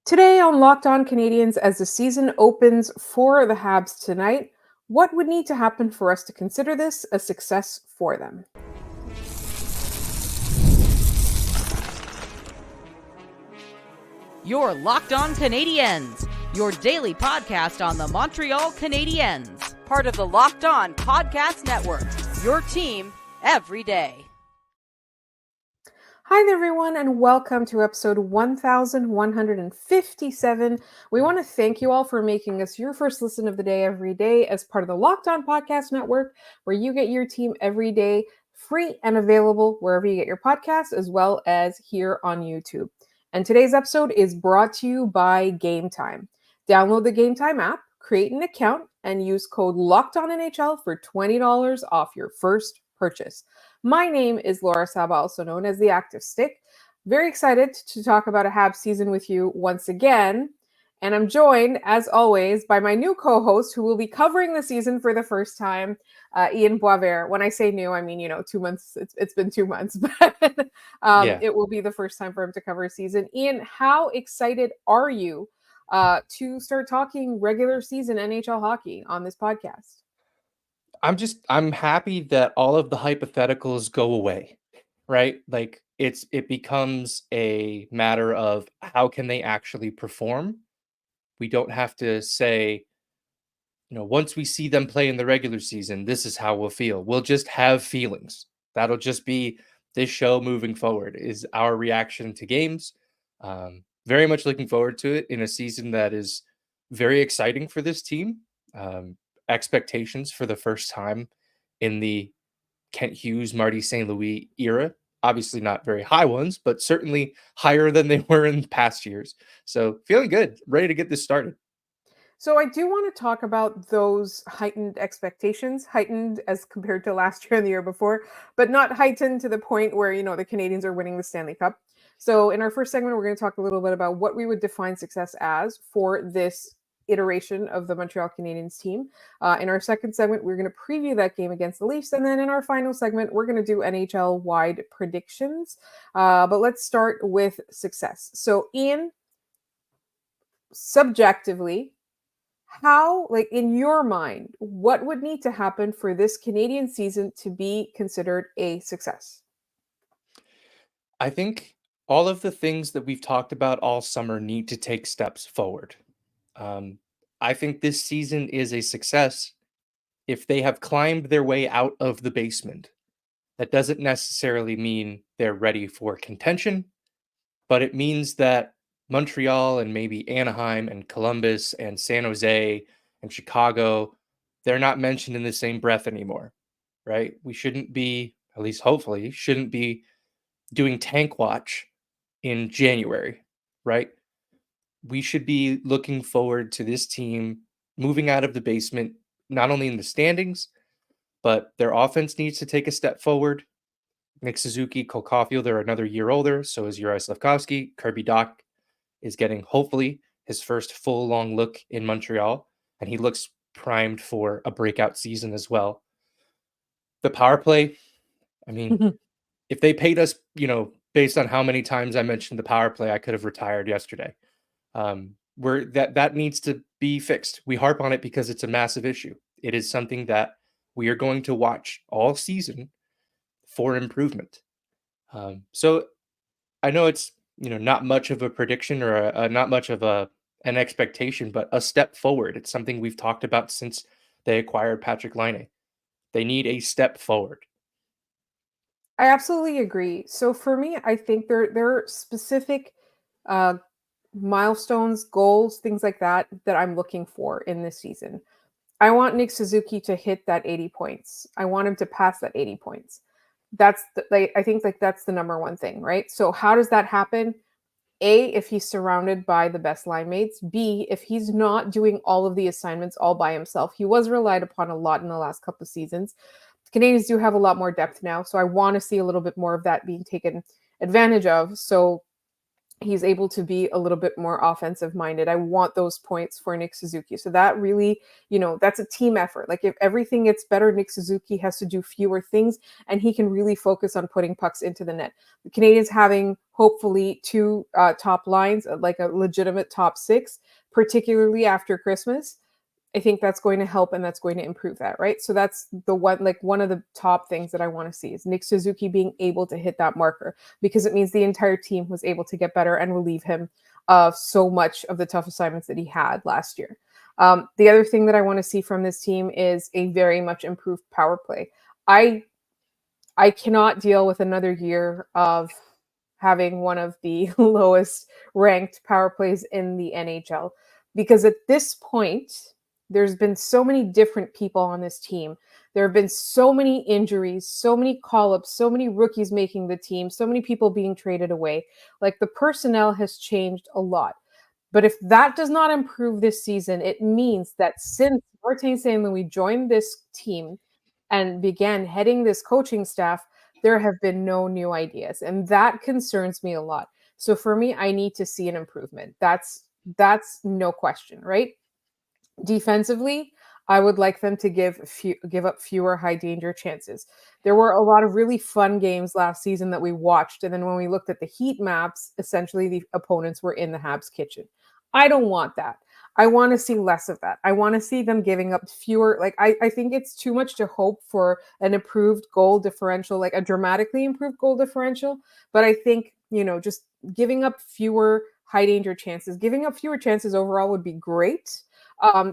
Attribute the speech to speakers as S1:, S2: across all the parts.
S1: Today on Locked On Canadiens, as the season opens for the Habs tonight, what would need to happen for us to consider this a success for them?
S2: You're Locked On Canadiens, your daily podcast on the Montreal Canadiens, part of the Locked On Podcast Network, your team every day.
S1: Hi there, everyone, and welcome to episode 1157. We want to thank you all for making us your first listen of the day every day as part of the Locked On Podcast Network, where you get your team every day free and available wherever you get your podcasts, as well as here on YouTube. And today's episode is brought to you by Gametime. Download the Gametime app, create an account, and use code LOCKEDONNHL for $20 off your first purchase. My name is Laura Saba, also known as the Active Stick. Very excited to talk about a Habs season with you once again. And I'm joined, as always, by my new co-host who will be covering the season for the first time, Ian Boisvert. When I say new, I mean, 2 months. It's been 2 months, but It will be the first time for him to cover a season. Ian, how excited are you to start talking regular season NHL hockey on this podcast?
S3: I'm happy that all of the hypotheticals go away, right? Like it becomes a matter of how can they actually perform. We don't have to say, once we see them play in the regular season, this is how we'll feel. We'll just have feelings. That'll just be this show moving forward is our reaction to games. Very much looking forward to it in a season that is very exciting for this team. Expectations for the first time in the Kent Hughes, Marty St. Louis era. Obviously not very high ones, but certainly higher than they were in past years. So feeling good, ready to get this started.
S1: So I do want to talk about those heightened expectations, heightened as compared to last year and the year before, but not heightened to the point where, the Canadiens are winning the Stanley Cup. So in our first segment, we're going to talk a little bit about what we would define success as for this iteration of the Montreal Canadiens team. In our second segment, we're going to preview that game against the Leafs. And then in our final segment, we're going to do NHL-wide predictions. But let's start with success. So Ian, subjectively, how, in your mind, what would need to happen for this Canadian season to be considered a success?
S3: I think all of the things that we've talked about all summer need to take steps forward. I think this season is a success if they have climbed their way out of the basement. That doesn't necessarily mean they're ready for contention, but it means that Montreal and maybe Anaheim and Columbus and San Jose and Chicago, they're not mentioned in the same breath anymore, right? We shouldn't be, at least hopefully, shouldn't be doing tank watch in January, right? We should be looking forward to this team moving out of the basement, not only in the standings, but their offense needs to take a step forward. Nick Suzuki, Cole Caulfield, they're another year older. So is Uri Slafkovsky. Kirby Dach is getting, hopefully, his first full long look in Montreal. And he looks primed for a breakout season as well. The power play, I mean, if they paid us, based on how many times I mentioned the power play, I could have retired yesterday. That needs to be fixed. We harp on it because it's a massive issue. It is something that we are going to watch all season for improvement. So I know it's not much of a prediction or not much of an expectation, but a step forward. It's something we've talked about since they acquired Patrick Laine. They need a step forward.
S1: I absolutely agree. So for me, I think there are specific milestones, goals, things like that I'm looking for in this season. I want Nick Suzuki to hit that 80 points. I want him to pass that 80 points. I think that's the number one thing, right? So how does that happen? A, if he's surrounded by the best line mates. B, if he's not doing all of the assignments all by himself. He was relied upon a lot in the last couple of seasons. The Canadiens do have a lot more depth now, so I want to see a little bit more of that being taken advantage of. So he's able to be a little bit more offensive minded. I want those points for Nick Suzuki. So that really, that's a team effort. Like if everything gets better, Nick Suzuki has to do fewer things and he can really focus on putting pucks into the net. The Canadiens having hopefully two top lines, like a legitimate top six, particularly after Christmas. I think that's going to help and that's going to improve that, right? So that's one of the top things that I want to see is Nick Suzuki being able to hit that marker, because it means the entire team was able to get better and relieve him of so much of the tough assignments that he had last year. The other thing that I want to see from this team is a very much improved power play. I cannot deal with another year of having one of the lowest ranked power plays in the NHL, because at this point, there's been so many different people on this team. There have been so many injuries, so many call-ups, so many rookies making the team, so many people being traded away. Like the personnel has changed a lot. But if that does not improve this season, it means that since Martin St. Louis joined this team and began heading this coaching staff, there have been no new ideas. And that concerns me a lot. So for me, I need to see an improvement. That's no question, right? Defensively, I would like them to give up fewer high danger chances. There were a lot of really fun games last season that we watched, and then when we looked at the heat maps, essentially the opponents were in the Habs kitchen. I don't want that. I want to see less of that. I want to see them giving up fewer. Like I think it's too much to hope for an improved goal differential, like a dramatically improved goal differential. But I think, just giving up fewer high danger chances, giving up fewer chances overall would be great.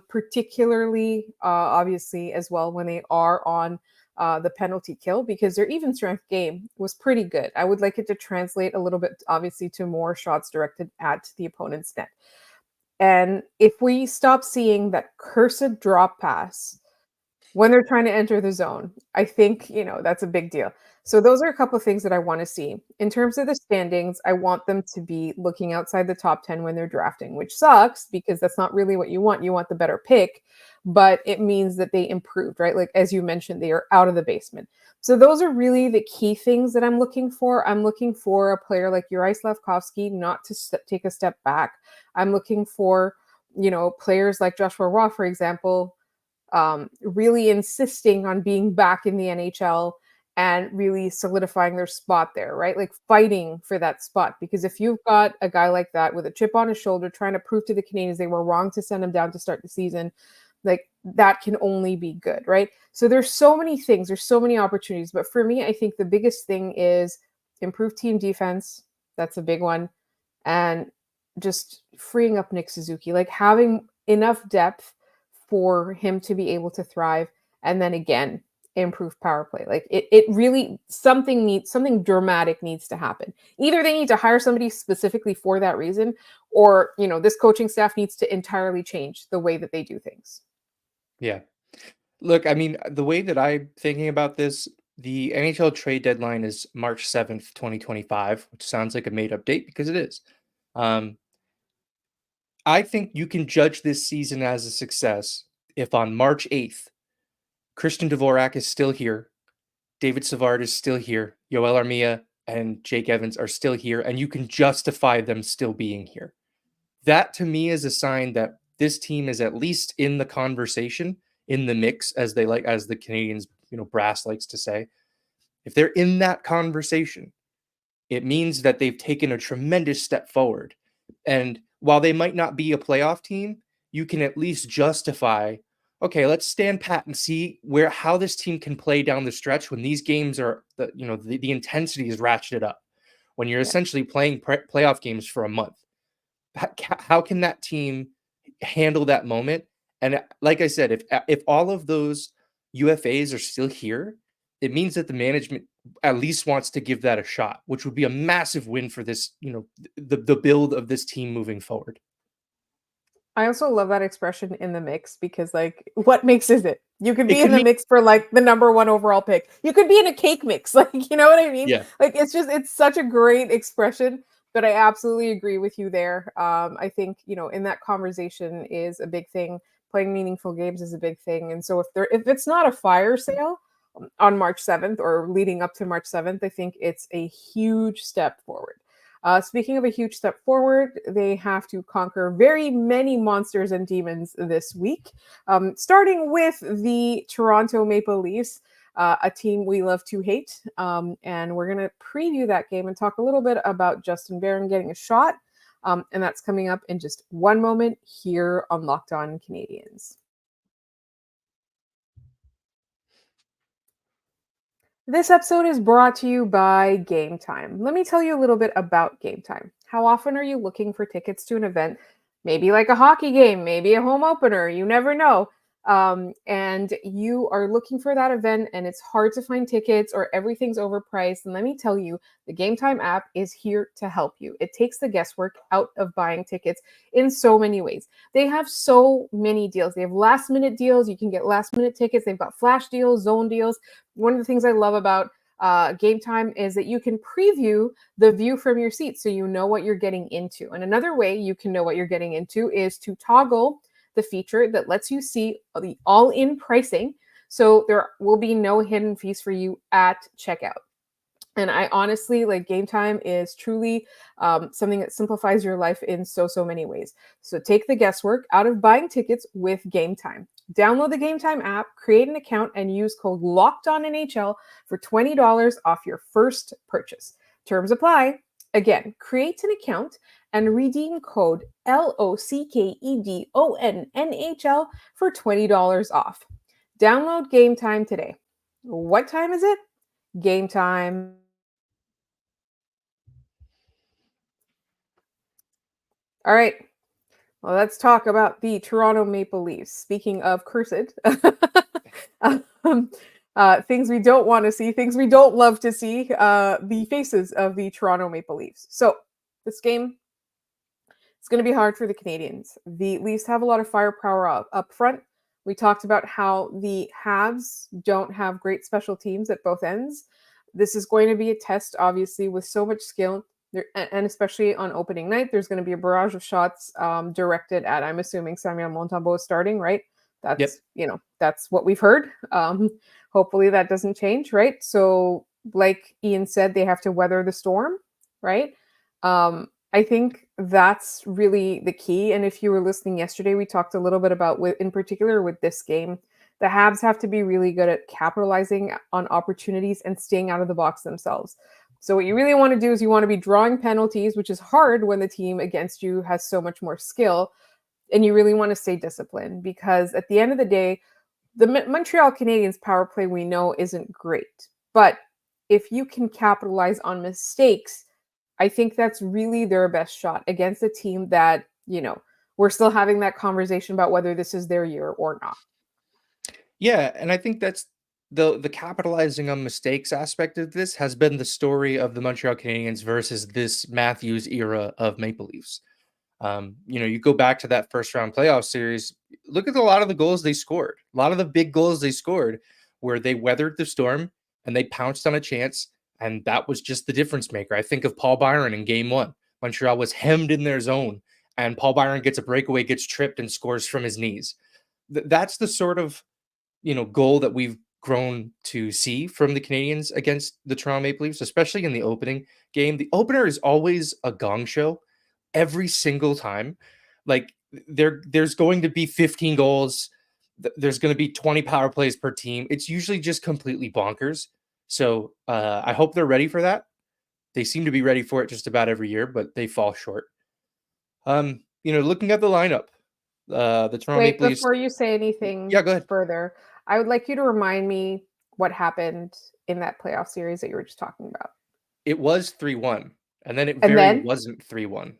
S1: Particularly, obviously, as well when they are on the penalty kill, because their even strength game was pretty good. I would like it to translate a little bit, obviously, to more shots directed at the opponent's net. And if we stop seeing that cursed drop pass when they're trying to enter the zone, I think, that's a big deal. So those are a couple of things that I want to see. In terms of the standings, I want them to be looking outside the top 10 when they're drafting, which sucks because that's not really what you want. You want the better pick, but it means that they improved, right? Like, as you mentioned, they are out of the basement. So those are really the key things that I'm looking for. I'm looking for a player like Juraj Slafkovsky not to take a step back. I'm looking for, players like Joshua Roy, for example, really insisting on being back in the NHL and really solidifying their spot there, right? Like fighting for that spot. Because if you've got a guy like that with a chip on his shoulder trying to prove to the Canadiens they were wrong to send him down to start the season, like that can only be good, right? So there's so many things, there's so many opportunities. But for me, I think the biggest thing is improved team defense. That's a big one. And just freeing up Nick Suzuki, like having enough depth for him to be able to thrive. And then again, improve power play. Like it really, something dramatic needs to happen. Either they need to hire somebody specifically for that reason, or, this coaching staff needs to entirely change the way that they do things.
S3: Yeah. Look, I mean, the way that I'm thinking about this, the NHL trade deadline is March 7th, 2025, which sounds like a made up date because it is. I think you can judge this season as a success if on March 8th, Christian Dvorak is still here, David Savard is still here, Yoel Armia and Jake Evans are still here, and you can justify them still being here. That to me is a sign that this team is at least in the conversation, in the mix, as the Canadiens, brass likes to say. If they're in that conversation, it means that they've taken a tremendous step forward. And while they might not be a playoff team, you can at least justify, okay, let's stand pat and see how this team can play down the stretch when these games are, the intensity is ratcheted up. When you're essentially playing playoff games for a month, how can that team handle that moment? And like I said, if all of those UFAs are still here, it means that the management at least wants to give that a shot, which would be a massive win for this, the build of this team moving forward.
S1: I also love that expression, in the mix, because like, what mix is it? You could be in the mix for like the number one overall pick. You could be in a cake mix. Like, you know what I mean?
S3: Yeah.
S1: Like, it's such a great expression, but I absolutely agree with you there. I think, in that conversation is a big thing. Playing meaningful games is a big thing. And so if it's not a fire sale on March 7th or leading up to March 7th, I think it's a huge step forward. Speaking of a huge step forward, they have to conquer very many monsters and demons this week, starting with the Toronto Maple Leafs, a team we love to hate. And we're going to preview that game and talk a little bit about Justin Barron getting a shot. And that's coming up in just one moment here on Locked On Canadiens. This episode is brought to you by Gametime. Let me tell you a little bit about Gametime. How often are you looking for tickets to an event? Maybe like a hockey game, maybe a home opener, you never know. And you are looking for that event and it's hard to find tickets or everything's overpriced. And let me tell you, the Gametime app is here to help you. It takes the guesswork out of buying tickets in so many ways. They have so many deals. They have last minute deals. You can get last minute tickets. They've got flash deals, zone deals. One of the things I love about Gametime is that you can preview the view from your seat so you know what you're getting into. And another way you can know what you're getting into is to toggle the feature that lets you see the all-in pricing. So there will be no hidden fees for you at checkout. And I honestly, like, Gametime is truly something that simplifies your life in so many ways. So take the guesswork out of buying tickets with Gametime. Download the Gametime app, create an account, and use code LOCKEDONNHL for $20 off your first purchase. Terms apply. Again, create an account and redeem code LOCKEDONNHL for $20 off. Download Gametime today. What time is it? Gametime. All right. Well, let's talk about the Toronto Maple Leafs. Speaking of cursed, things we don't want to see, things we don't love to see, the faces of the Toronto Maple Leafs. So this game, it's going to be hard for the Canadiens. The Leafs have a lot of firepower up front. We talked about how the Habs don't have great special teams at both ends. This is going to be a test, obviously, with so much skill. And especially on opening night, there's going to be a barrage of shots directed at, I'm assuming, Samuel Montembeault is starting, right? That's, that's what we've heard. Hopefully that doesn't change, right? So like Ian said, they have to weather the storm, right? I think that's really the key. And if you were listening yesterday, we talked a little bit about, in particular with this game, the Habs have to be really good at capitalizing on opportunities and staying out of the box themselves. So what you really want to do is you want to be drawing penalties, which is hard when the team against you has so much more skill. And you really want to stay disciplined because at the end of the day, the Montreal Canadiens power play we know isn't great. But if you can capitalize on mistakes, I think that's really their best shot against a team that, we're still having that conversation about whether this is their year or not.
S3: Yeah, and I think that's the capitalizing on mistakes aspect of this has been the story of the Montreal Canadiens versus this Matthews era of Maple Leafs. You go back to that first round playoff series, look at a lot of the goals they scored, a lot of the big goals they scored where they weathered the storm and they pounced on a chance. And that was just the difference maker. I think of Paul Byron in game one. Montreal was hemmed in their zone and Paul Byron gets a breakaway, gets tripped and scores from his knees. That's the sort of, goal that we've grown to see from the Canadiens against the Toronto Maple Leafs, especially in the opening game. The opener is always a gong show every single time. Like there's going to be 15 goals. There's going to be 20 power plays per team. It's usually just completely bonkers. So I hope they're ready for that. They seem to be ready for it just about every year, but they fall short. Looking at the lineup, the Toronto Maple Leafs.
S1: Before you say anything
S3: go ahead.
S1: further, I would like you to remind me what happened in that playoff series that you were just talking about.
S3: It was 3-1, and then it wasn't 3-1.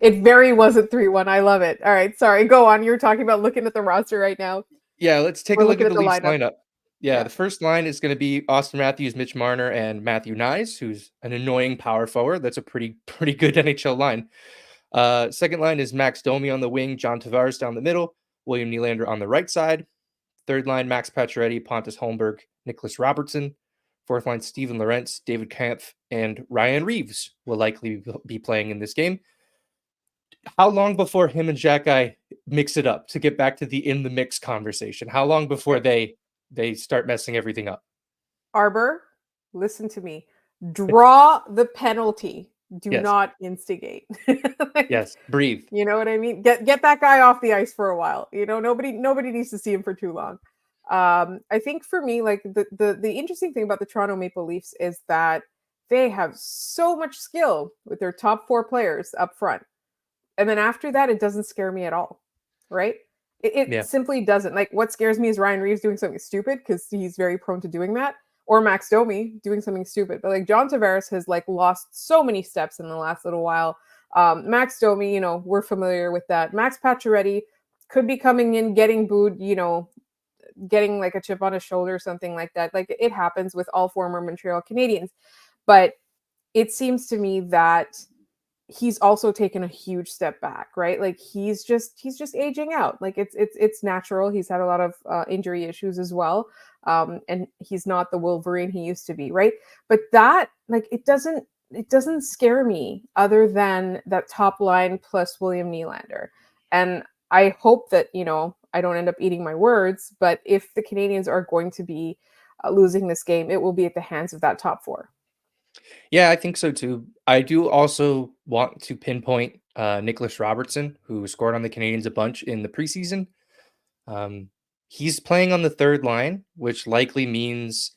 S1: It very wasn't 3-1. I love it. All right, sorry. Go on. You're talking about looking at the roster right now.
S3: Yeah, let's take a look at the Leafs
S1: lineup.
S3: Yeah, the first line is going to be Austin Matthews, Mitch Marner, and Matthew Nyes, who's an annoying power forward. That's a pretty good NHL line. Second line is Max Domi on the wing, John Tavares down the middle, William Nylander on the right side. Third line, Max Pacioretty, Pontus Holmberg, Nicholas Robertson. Fourth line, Steven Lorentz, David Kampf, and Ryan Reeves will likely be playing in this game. How long before him and Xhekaj mix it up to get back to the in the mix conversation? How long before they start messing everything up?
S1: Arbor, listen to me. draw the penalty. Do
S3: Yes.
S1: not instigate. Like,
S3: Yes. Breathe.
S1: you know what I mean? Get that guy off the ice for a while. You know, nobody needs to see him for too long. I think for me, like the interesting thing about the Toronto Maple Leafs is that they have so much skill with their top 4 players up front. And then after that, it doesn't scare me at all. Right? It
S3: Yeah.
S1: simply doesn't. Like, what scares me is Ryan Reeves doing something stupid, because he's very prone to doing that, or Max Domi doing something stupid. But like, John Tavares has like lost so many steps in the last little while. Max Domi, you know, we're familiar with that. Max Pacioretty could be coming in, getting booed, you know, getting like a chip on his shoulder or something like that. Like, it happens with all former Montreal Canadiens. But it seems to me that he's also taken a huge step back, right? Like, he's just aging out. Like, it's natural. He's had a lot of injury issues as well, and he's not the Wolverine he used to be, right? But that, like, it doesn't scare me, other than that top line plus William Nylander. And I hope that, you know, I don't end up eating my words, but if the Canadiens are going to be losing this game, it will be at the hands of that top 4.
S3: Yeah, I think so too. I do also want to pinpoint Nicholas Robertson, who scored on the Canadiens a bunch in the preseason. Um, he's playing on the third line, which likely means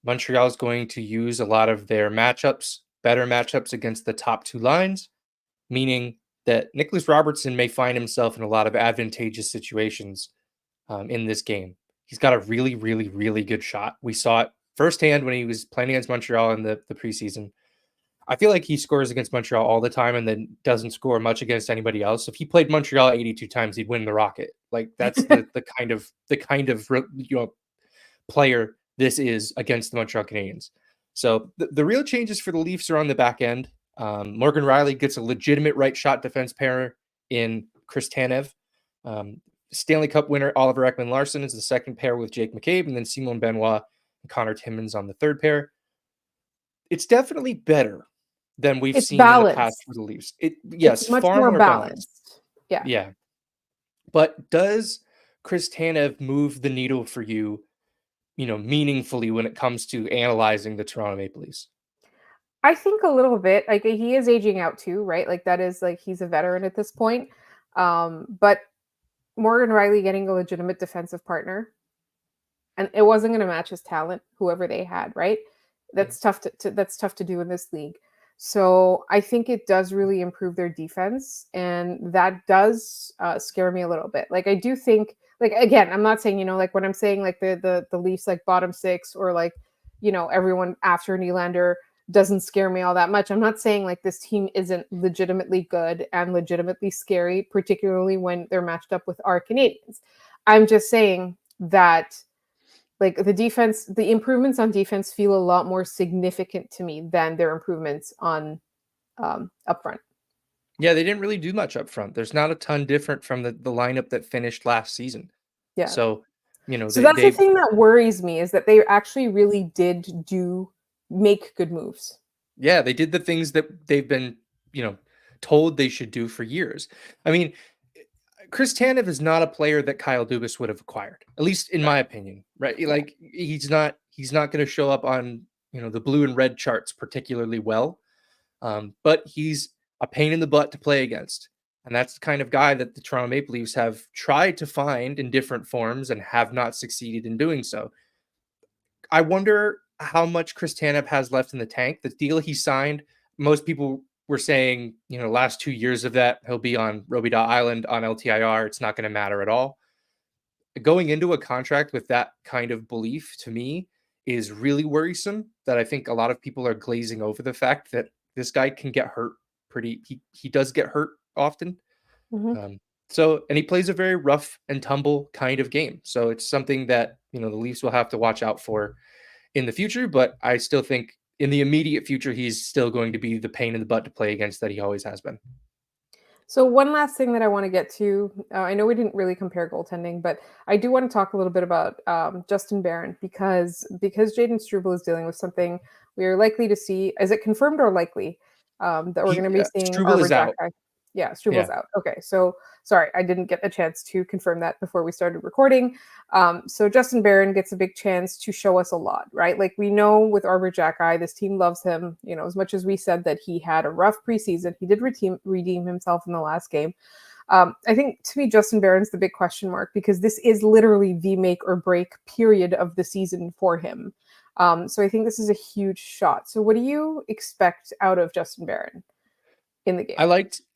S3: Montreal is going to use a lot of their better matchups against the top 2 lines, meaning that Nicholas Robertson may find himself in a lot of advantageous situations in this game. He's got a really, really, really good shot. We saw it firsthand when he was playing against Montreal in the preseason. I feel like he scores against Montreal all the time and then doesn't score much against anybody else. If he played Montreal 82 times, he'd win the Rocket. Like, that's the kind of player this is against the Montreal Canadiens. So the real changes for the Leafs are on the back end. Morgan Rielly gets a legitimate right shot defense pair in Chris Tanev. Stanley Cup winner Oliver Ekman-Larsson is the second pair with Jake McCabe, and then Simon Benoit and Connor Timmins on the third pair. It's definitely better than we've
S1: It's
S3: seen
S1: balanced.
S3: in the past for the Leafs.
S1: It's much
S3: far
S1: more
S3: balanced.
S1: Yeah.
S3: Yeah. But does Chris Tanev move the needle for you, meaningfully when it comes to analyzing the Toronto Maple Leafs?
S1: I think a little bit. Like, he is aging out too, right? Like, that is, like, he's a veteran at this point. But Morgan Rielly getting a legitimate defensive partner, and it wasn't going to match his talent, whoever they had, right? That's tough to do in this league. So I think it does really improve their defense, and that does scare me a little bit. Like, I do think, like, again, I'm not saying, like, when I'm saying like the Leafs like bottom 6, or like, everyone after Nylander doesn't scare me all that much. I'm not saying like this team isn't legitimately good and legitimately scary, particularly when they're matched up with our Canadiens. I'm just saying that, like, the improvements on defense feel a lot more significant to me than their improvements on up front.
S3: Yeah, they didn't really do much up front. There's not a ton different from the lineup that finished last season.
S1: Yeah.
S3: So,
S1: so that's the thing that worries me, is that they actually really did make good moves.
S3: Yeah, they did the things that they've been, told they should do for years. I mean, Chris Tanev is not a player that Kyle Dubas would have acquired, at least in my opinion, right?
S1: Yeah.
S3: Like, he's not going to show up on, the blue and red charts particularly well. But he's a pain in the butt to play against. And that's the kind of guy that the Toronto Maple Leafs have tried to find in different forms and have not succeeded in doing so. I wonder how much Chris Tanev has left in the tank. The deal he signed, most people were saying, last 2 years of that, he'll be on Robida Island on LTIR. It's not going to matter at all. Going into a contract with that kind of belief, to me, is really worrisome. That I think a lot of people are glazing over the fact that this guy can get hurt he does get hurt often.
S1: Mm-hmm.
S3: And he plays a very rough and tumble kind of game. So it's something that, the Leafs will have to watch out for in the future. But I still think in the immediate future, he's still going to be the pain in the butt to play against that he always has been.
S1: So one last thing that I want to get to, I know we didn't really compare goaltending, but I do want to talk a little bit about Justin Barron, because Jayden Struble is dealing with something we are likely to see. Is it confirmed or likely that we're going to be seeing
S3: Struble is out.
S1: Yeah, Struvel's
S3: Yeah.
S1: out. Okay, so sorry, I didn't get a chance to confirm that before we started recording. So Justin Barron gets a big chance to show us a lot, right? Like we know with Arbor Jackeye, this team loves him. You know, as much as we said that he had a rough preseason, he did redeem himself in the last game. I think to me, Justin Barron's the big question mark because this is literally the make or break period of the season for him. So I think this is a huge shot. So what do you expect out of Justin Barron in the game?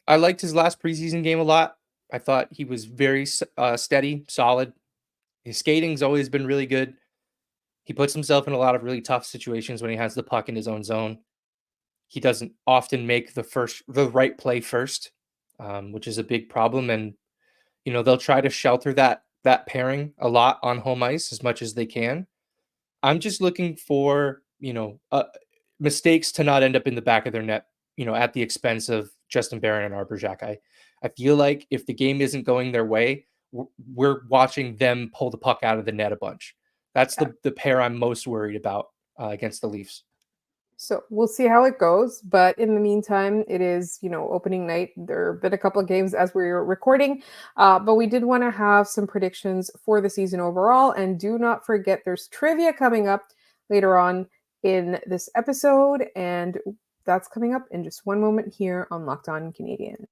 S3: I liked his last preseason game a lot. I thought he was very steady, solid. His skating's always been really good. He puts himself in a lot of really tough situations when he has the puck in his own zone. He doesn't often make the right play first, which is a big problem. And they'll try to shelter that pairing a lot on home ice as much as they can. I'm just looking for mistakes to not end up in the back of their net, at the expense of Justin Barron and Arbor Xhekaj. I feel like if the game isn't going their way, we're watching them pull the puck out of the net a bunch. That's
S1: Yeah.
S3: the pair I'm most worried about against the Leafs.
S1: So we'll see how it goes. But in the meantime, it is, opening night. There have been a couple of games as we were recording, but we did want to have some predictions for the season overall. And do not forget, there's trivia coming up later on in this episode. And that's coming up in just one moment here on Locked On Canadiens.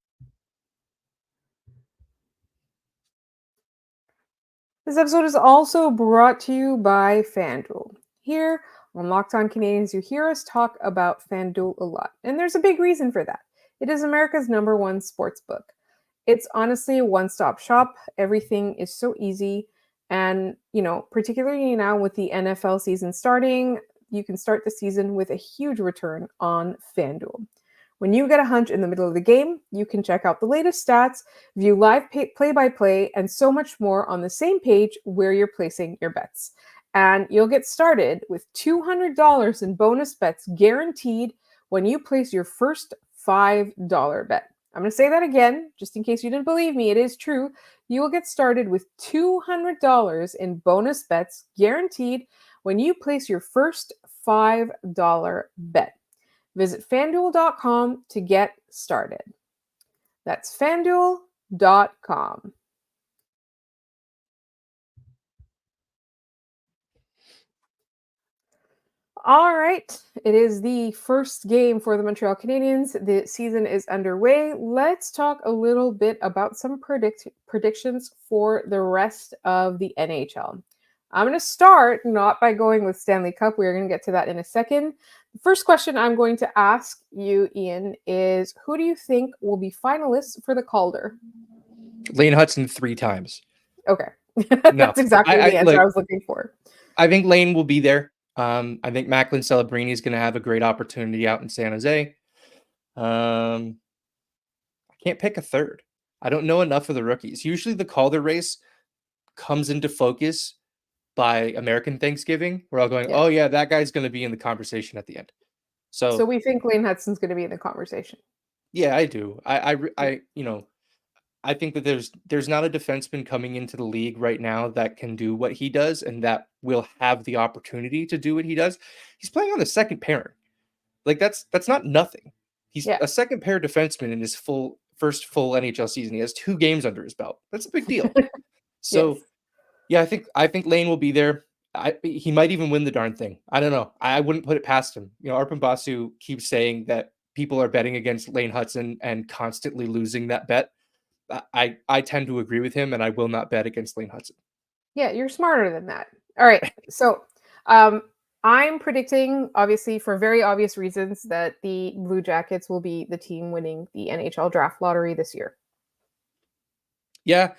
S1: This episode is also brought to you by FanDuel. Here on Locked On Canadiens, you hear us talk about FanDuel a lot, and there's a big reason for that. It is America's #1 sports book. It's honestly a one-stop shop. Everything is so easy, and particularly now with the NFL season starting, you can start the season with a huge return on FanDuel. When you get a hunch in the middle of the game, you can check out the latest stats, view live play-by-play, and so much more on the same page where you're placing your bets. And you'll get started with $200 in bonus bets guaranteed when you place your first $5 bet. I'm going to say that again, just in case you didn't believe me. It is true. You will get started with $200 in bonus bets guaranteed when you place your first $5 bet. Visit FanDuel.com to get started. That's FanDuel.com. All right. It is the first game for the Montreal Canadiens. The season is underway. Let's talk a little bit about some predictions for the rest of the NHL. I'm going to start not by going with Stanley Cup. We're going to get to that in a second. The first question I'm going to ask you, Ian, is who do you think will be finalists for the Calder?
S3: Lane Hudson 3 times.
S1: Okay.
S3: No,
S1: That's exactly the answer I was looking for.
S3: I think Lane will be there. I think Macklin Celebrini is going to have a great opportunity out in San Jose. I can't pick a third. I don't know enough of the rookies. Usually the Calder race comes into focus by American Thanksgiving. We're all going, oh yeah, that guy's going to be in the conversation at the end. So
S1: we think Lane Hudson's going to be in the conversation.
S3: Yeah, I do. I think that there's not a defenseman coming into the league right now that can do what he does and that will have the opportunity to do what he does. He's playing on the second pairing. Like that's not nothing. He's a second pair defenseman in his first full NHL season. He has 2 games under his belt. That's a big deal. So yeah, I think Lane will be there. He might even win the darn thing. I don't know. I wouldn't put it past him. Arpon Basu keeps saying that people are betting against Lane Hudson and constantly losing that bet. I tend to agree with him, and I will not bet against Lane Hudson.
S1: Yeah, you're smarter than that. All right. So I'm predicting, obviously, for very obvious reasons, that the Blue Jackets will be the team winning the NHL draft lottery this year.
S3: Yeah,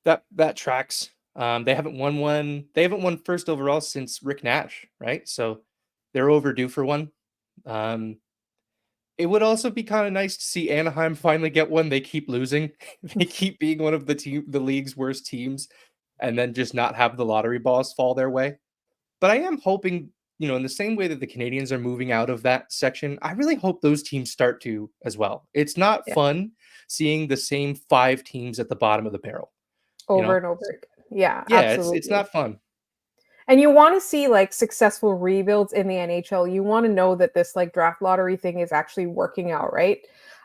S3: that tracks. They haven't won one. They haven't won first overall since Rick Nash, right? So they're overdue for one. It would also be kind of nice to see Anaheim finally get one. They keep losing. They keep being one of the league's worst teams, and then just not have the lottery balls fall their way. But I am hoping, in the same way that the Canadiens are moving out of that section, I really hope those teams start to as well. It's not fun seeing the same 5 teams at the bottom of the barrel.
S1: Over and over again. Yeah, absolutely.
S3: It's not fun.
S1: And you want to see successful rebuilds in the NHL. You want to know that this draft lottery thing is actually working out, right?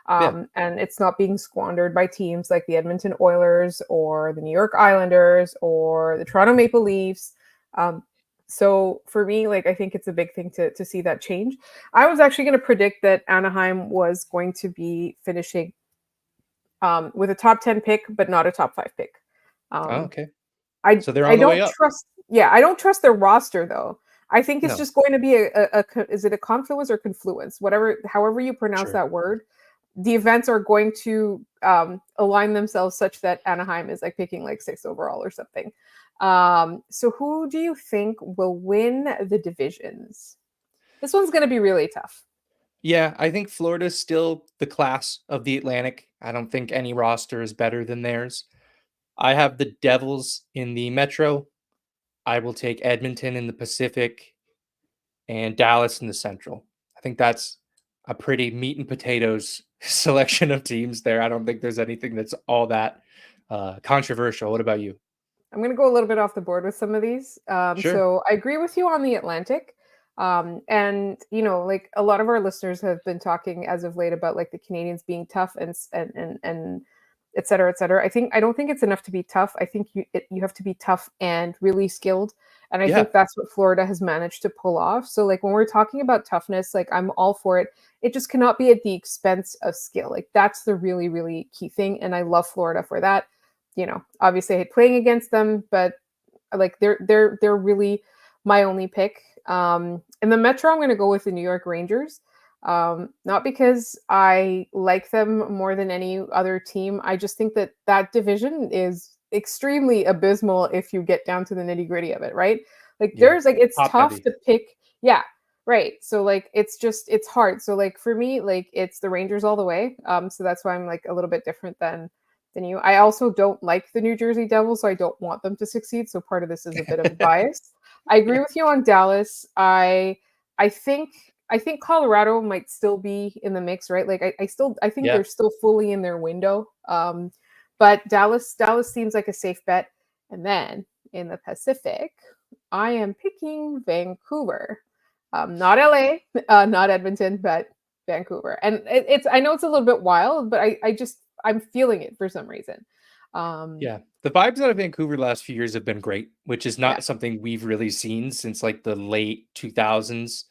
S3: Yeah.
S1: And it's not being squandered by teams like the Edmonton Oilers or the New York Islanders or the Toronto Maple Leafs. So for me, like, I think it's a big thing to see that change. I was actually going to predict that Anaheim was going to be finishing with a top 10 pick, but not a top 5 pick.
S3: Oh,
S1: Um,
S3: okay.
S1: I
S3: So they're
S1: I
S3: on the way
S1: don't
S3: up.
S1: trust. Yeah, I don't trust their roster though. I think it's
S3: No,
S1: just going to be is it a confluence or confluence? Whatever, however you pronounce
S3: sure.
S1: that word. The events are going to align themselves such that Anaheim is like picking like 6th overall or something. So who do you think will win the divisions? This one's going to be really tough.
S3: Yeah, I think Florida's still the class of the Atlantic. I don't think any roster is better than theirs. I have the Devils in the Metro. I will take Edmonton in the Pacific and Dallas in the Central. I think that's a pretty meat and potatoes selection of teams there. I don't think there's anything that's all that controversial. What about you?
S1: I'm going to go a little bit off the board with some of these.
S3: Sure.
S1: So I agree with you on the Atlantic. And like a lot of our listeners have been talking as of late about like the Canadians being tough and et cetera, et cetera. I don't think it's enough to be tough. I think you have to be tough and really skilled. And I
S3: Yeah.
S1: think that's what Florida has managed to pull off. So like when we're talking about toughness, like I'm all for it. It just cannot be at the expense of skill. Like that's the really, really key thing. And I love Florida for that. Obviously I hate playing against them, but like they're really my only pick. In the Metro, I'm going to go with the New York Rangers. Not because I like them more than any other team. I just think that division is extremely abysmal if you get down to the nitty gritty of it, right? Like
S3: Yeah.
S1: there's like it's
S3: Top
S1: tough
S3: heavy.
S1: to pick. Yeah, right. So like it's hard. So like for me, like it's the Rangers all the way. So that's why I'm like a little bit different than you. I also don't like the New Jersey Devils, so I don't want them to succeed. So part of this is a bit of a bias. I agree with you on Dallas. I think I think Colorado might still be in the mix, right? Like I think
S3: Yeah.
S1: they're still fully in their window. But Dallas seems like a safe bet. And then in the Pacific, I am picking Vancouver. Not LA, not Edmonton, but Vancouver. And it's I know it's a little bit wild, but I'm feeling it for some reason. Um,
S3: Yeah. The vibes out of Vancouver the last few years have been great, which is
S1: yeah,
S3: not something we've really seen since like the late 2000s,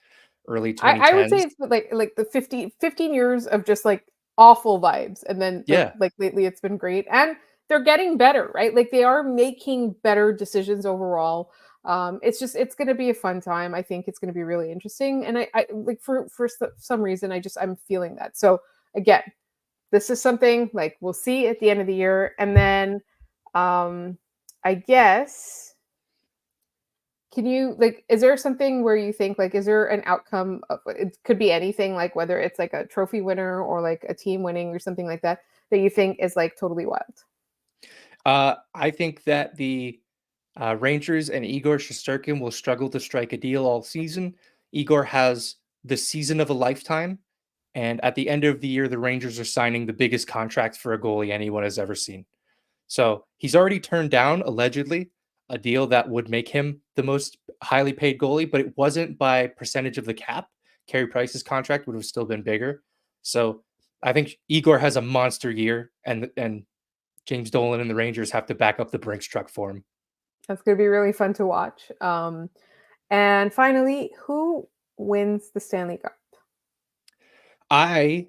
S3: early
S1: I would say
S3: 2010s.
S1: it's like the 15 years of just like awful vibes, and then
S3: Yeah.
S1: like lately it's been great, and they're getting better, right? Like they are making better decisions overall. It's going to be a fun time. I think it's going to be really interesting, and I like for some reason I'm feeling that. So again, this is something like we'll see at the end of the year, and then I guess can you like is there something where you think like is there an outcome of it could be anything like whether it's like a trophy winner or like a team winning or something like that that you think is like totally wild?
S3: I think that the Rangers and Igor Shesterkin will struggle to strike a deal all season. Igor has the season of a lifetime. And at the end of the year, the Rangers are signing the biggest contract for a goalie anyone has ever seen. So he's already turned down, allegedly, a deal that would make him the most highly paid goalie, but it wasn't by percentage of the cap. Carey Price's contract would have still been bigger. So I think Igor has a monster year, and James Dolan and the Rangers have to back up the Brinks truck for him.
S1: That's going to be really fun to watch. And finally, who wins the Stanley Cup?
S3: I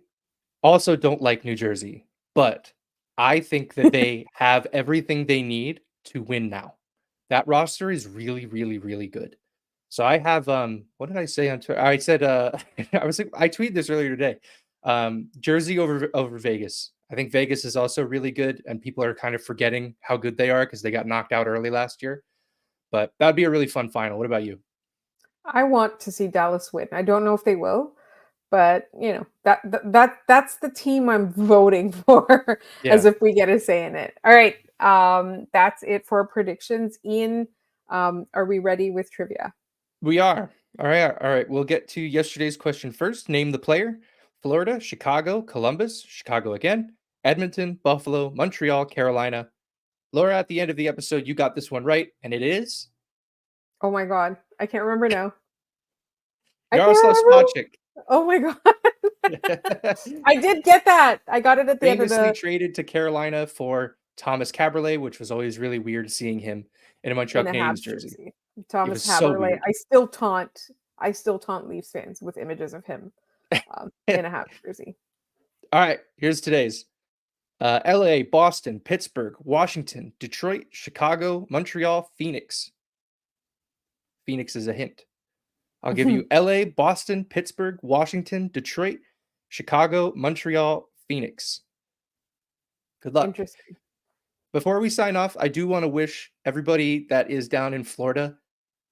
S3: also don't like New Jersey, but I think that they have everything they need to win now. That roster is really, really, really good. So I have what did I say on Twitter? I said I tweeted this earlier today. Jersey over Vegas. I think Vegas is also really good, and people are kind of forgetting how good they are because they got knocked out early last year. But that'd be a really fun final. What about you?
S1: I want to see Dallas win. I don't know if they will, but that's the team I'm voting for as
S3: Yeah,
S1: if we get a say in it. All right. That's it for predictions. Ian, are we ready with trivia?
S3: we are. All right, all right. We'll get to yesterday's question first. Name the player. Florida, Chicago, Columbus, Chicago again, Edmonton, Buffalo, Montreal, Carolina. Laura, at the end of the episode, you got this one right, and it is
S1: Oh my god. I can't remember now. I can't
S3: Yaroslav
S1: remember.
S3: Spacek.
S1: Oh my god. I did get that. I got it at the end of
S3: Famously
S1: the
S3: traded to Carolina for Thomas Caberlet, which was always really weird seeing him in a Montreal
S1: in a
S3: Canadiens
S1: Habs
S3: jersey.
S1: jersey.
S3: It
S1: Thomas
S3: was so
S1: Haberle.
S3: weird.
S1: I still taunt Leafs fans with images of him in a Habs jersey.
S3: All right, here's today's. LA, Boston, Pittsburgh, Washington, Detroit, Chicago, Montreal, Phoenix. Phoenix is a hint. I'll give you LA, Boston, Pittsburgh, Washington, Detroit, Chicago, Montreal, Phoenix. Good luck.
S1: Interesting.
S3: Before we sign off, I do want to wish everybody that is down in Florida,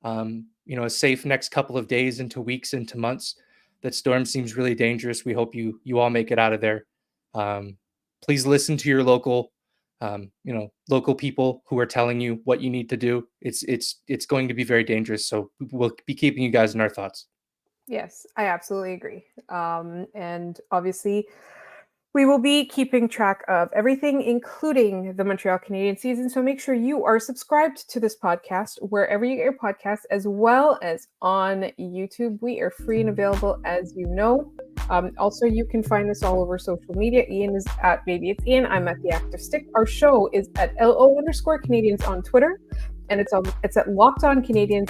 S3: a safe next couple of days into weeks into months. That storm seems really dangerous. We hope you all make it out of there. Please listen to your local people who are telling you what you need to do. It's going to be very dangerous. So we'll be keeping you guys in our thoughts.
S1: Yes, I absolutely agree. And obviously, we will be keeping track of everything, including the Montreal Canadiens season. So make sure you are subscribed to this podcast wherever you get your podcasts, as well as on YouTube. We are free and available, as you know. Also, you can find us all over social media. Ian is at Maybe It's Ian. I'm at The Active Stick. Our show is at LO_Canadiens on Twitter, and it's at Locked On Canadiens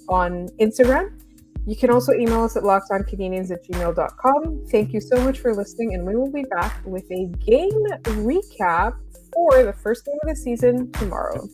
S1: on Instagram. You can also email us at lockedoncanadiens@gmail.com. Thank you so much for listening, and we will be back with a game recap for the first game of the season tomorrow.